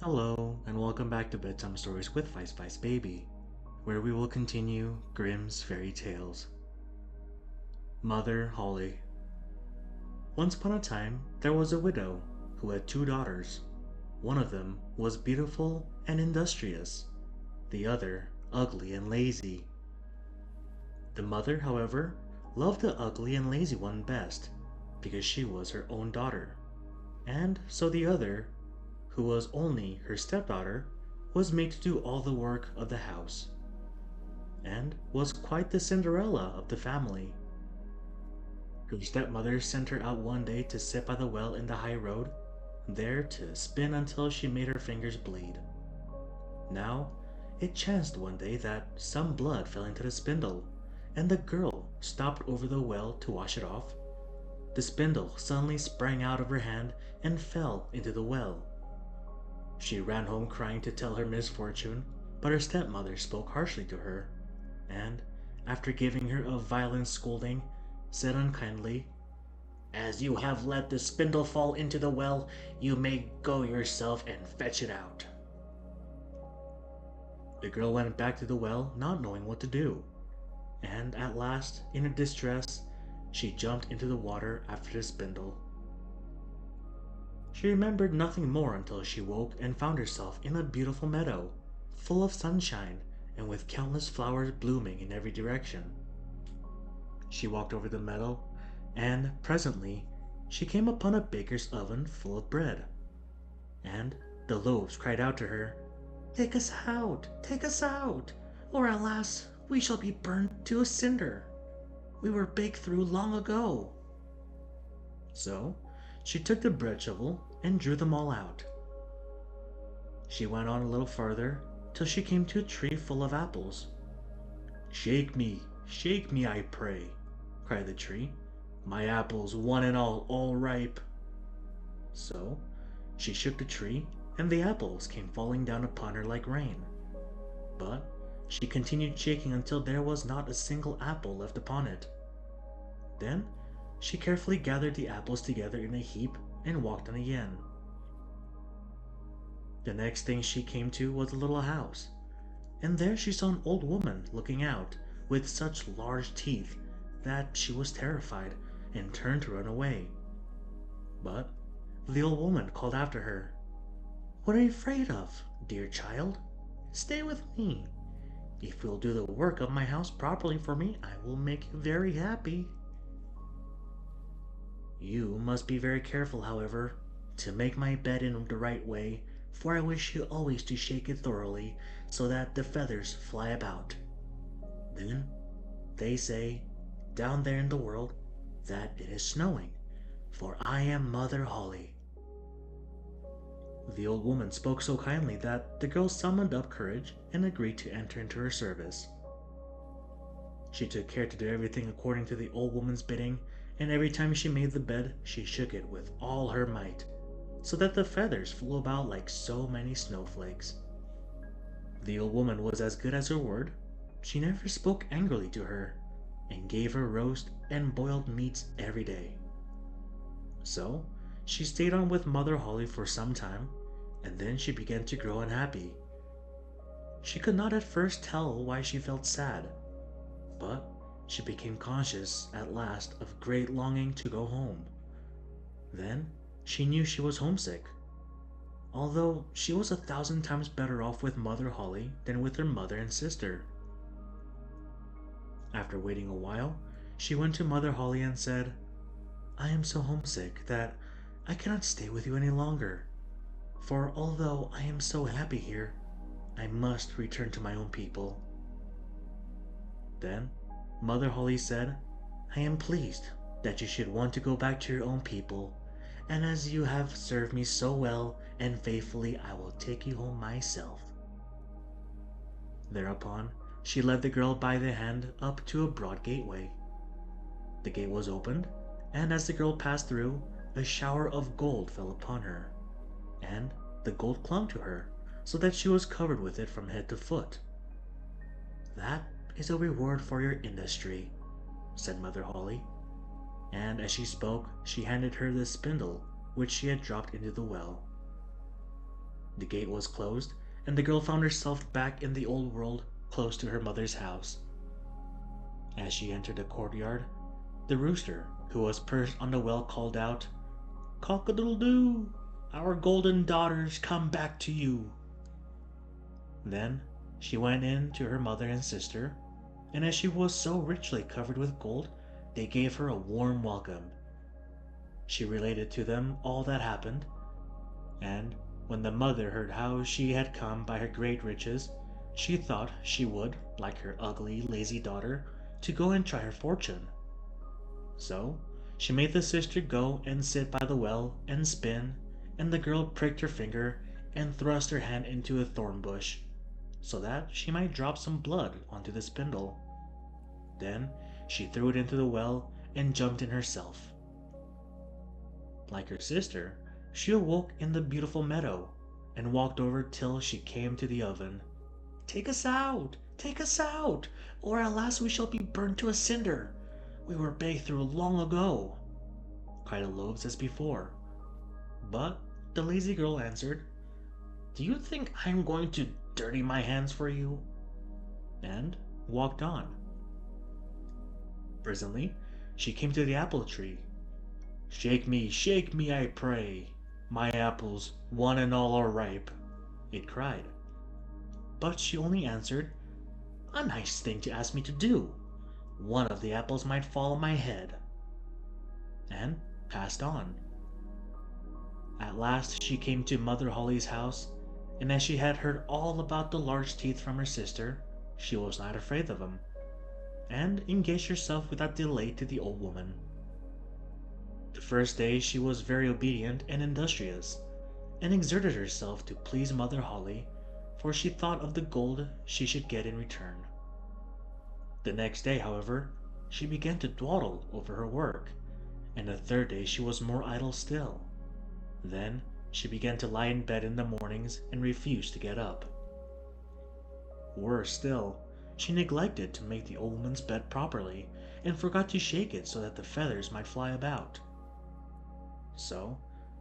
Hello, and welcome back to Bedtime Stories with Vice Vice Baby, where we will continue Grimm's fairy tales. Mother Holly. Once upon a time, there was a widow who had two daughters. One of them was beautiful and industrious, the other ugly and lazy. The mother, however, loved the ugly and lazy one best because she was her own daughter, and so the other, who was only her stepdaughter, was made to do all the work of the house, and was quite the Cinderella of the family. Her stepmother sent her out one day to sit by the well in the high road, there to spin until she made her fingers bleed. Now, it chanced one day that some blood fell into the spindle, and the girl stopped over the well to wash it off. The spindle suddenly sprang out of her hand and fell into the well. She ran home crying to tell her misfortune, but her stepmother spoke harshly to her, and, after giving her a violent scolding, said unkindly, "As you have let the spindle fall into the well, you may go yourself and fetch it out." The girl went back to the well, not knowing what to do, and at last, in her distress, she jumped into the water after the spindle. She remembered nothing more until she woke and found herself in a beautiful meadow, full of sunshine and with countless flowers blooming in every direction. She walked over the meadow, and presently she came upon a baker's oven full of bread, and the loaves cried out to her, take us out, or alas, we shall be burnt to a cinder. We were baked through long ago." So she took the bread shovel and drew them all out. She went on a little farther till she came to a tree full of apples. Shake me, I pray," cried the tree. "My apples, one and all ripe." So she shook the tree, and the apples came falling down upon her like rain. But she continued shaking until there was not a single apple left upon it. Then she carefully gathered the apples together in a heap and walked on again. The next thing she came to was a little house, and there she saw an old woman looking out with such large teeth that she was terrified and turned to run away. But the old woman called after her, "What are you afraid of, dear child? Stay with me. If you'll do the work of my house properly for me, I will make you very happy. You must be very careful, however, to make my bed in the right way, for I wish you always to shake it thoroughly so that the feathers fly about. Then, they say, down there in the world, that it is snowing, for I am Mother Holly." The old woman spoke so kindly that the girl summoned up courage and agreed to enter into her service. She took care to do everything according to the old woman's bidding, and every time she made the bed, she shook it with all her might, so that the feathers flew about like so many snowflakes. The old woman was as good as her word. She never spoke angrily to her, and gave her roast and boiled meats every day. So she stayed on with Mother Holly for some time, and then she began to grow unhappy. She could not at first tell why she felt sad, but she became conscious at last of great longing to go home. Then she knew she was homesick, although she was 1,000 times better off with Mother Holly than with her mother and sister. After waiting a while, she went to Mother Holly and said, "I am so homesick that I cannot stay with you any longer, for although I am so happy here, I must return to my own people." Then Mother Holly said, "I am pleased that you should want to go back to your own people, and as you have served me so well and faithfully, I will take you home myself." Thereupon she led the girl by the hand up to a broad gateway. The gate was opened, and as the girl passed through, a shower of gold fell upon her, and the gold clung to her, so that she was covered with it from head to foot. "That is a reward for your industry," said Mother Holly, and as she spoke, she handed her the spindle which she had dropped into the well. The gate was closed, and the girl found herself back in the old world, close to her mother's house. As she entered the courtyard, the rooster, who was perched on the well, called out, "Cock-a-doodle-doo! Our golden daughters come back to you!" Then she went in to her mother and sister, and as she was so richly covered with gold, they gave her a warm welcome. She related to them all that happened, and when the mother heard how she had come by her great riches, she thought she would, like her ugly, lazy daughter, to go and try her fortune. So she made the sister go and sit by the well and spin, and the girl pricked her finger and thrust her hand into a thorn bush, so that she might drop some blood onto the spindle. Then she threw it into the well and jumped in herself. Like her sister, she awoke in the beautiful meadow, and walked over till she came to the oven. "Take us out! Take us out! Or at last we shall be burned to a cinder! We were baked through long ago!" cried the loaves as before. But the lazy girl answered, "Do you think I am going to dirty my hands for you?" and walked on. Presently she came to the apple tree. shake me, I pray! My apples, one and all, are ripe," it cried. But she only answered, "A nice thing to ask me to do! One of the apples might fall on my head," and passed on. At last she came to Mother Holly's house, and as she had heard all about the large teeth from her sister, she was not afraid of them, and engaged herself without delay to the old woman. The first day she was very obedient and industrious, and exerted herself to please Mother Holly, for she thought of the gold she should get in return. The next day, however, she began to dawdle over her work, and the third day she was more idle still. Then she began to lie in bed in the mornings and refused to get up. Worse still, she neglected to make the old woman's bed properly, and forgot to shake it so that the feathers might fly about. So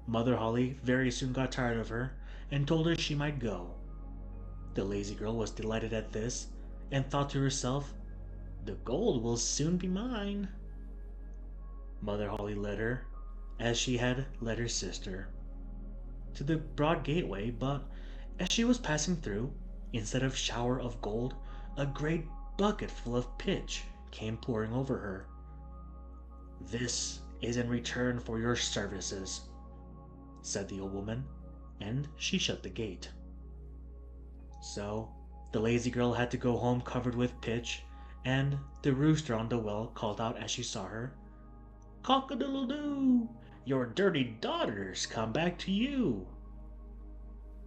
Mother Holly very soon got tired of her, and told her she might go. The lazy girl was delighted at this, and thought to herself, "The gold will soon be mine." Mother Holly led her, as she had led her sister, to the broad gateway, but as she was passing through, instead of shower of gold, a great bucket full of pitch came pouring over her. "This is in return for your services," said the old woman, and she shut the gate. So the lazy girl had to go home covered with pitch, and the rooster on the well called out as she saw her, "Cock-a-doodle-doo! Your dirty daughters come back to you!"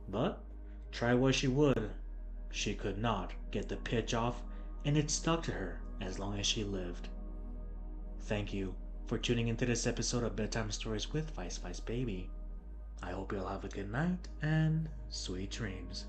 But try what she would, she could not get the pitch off, and it stuck to her as long as she lived. Thank you for tuning into this episode of Bedtime Stories with Vice Baby. I hope you'll have a good night and sweet dreams.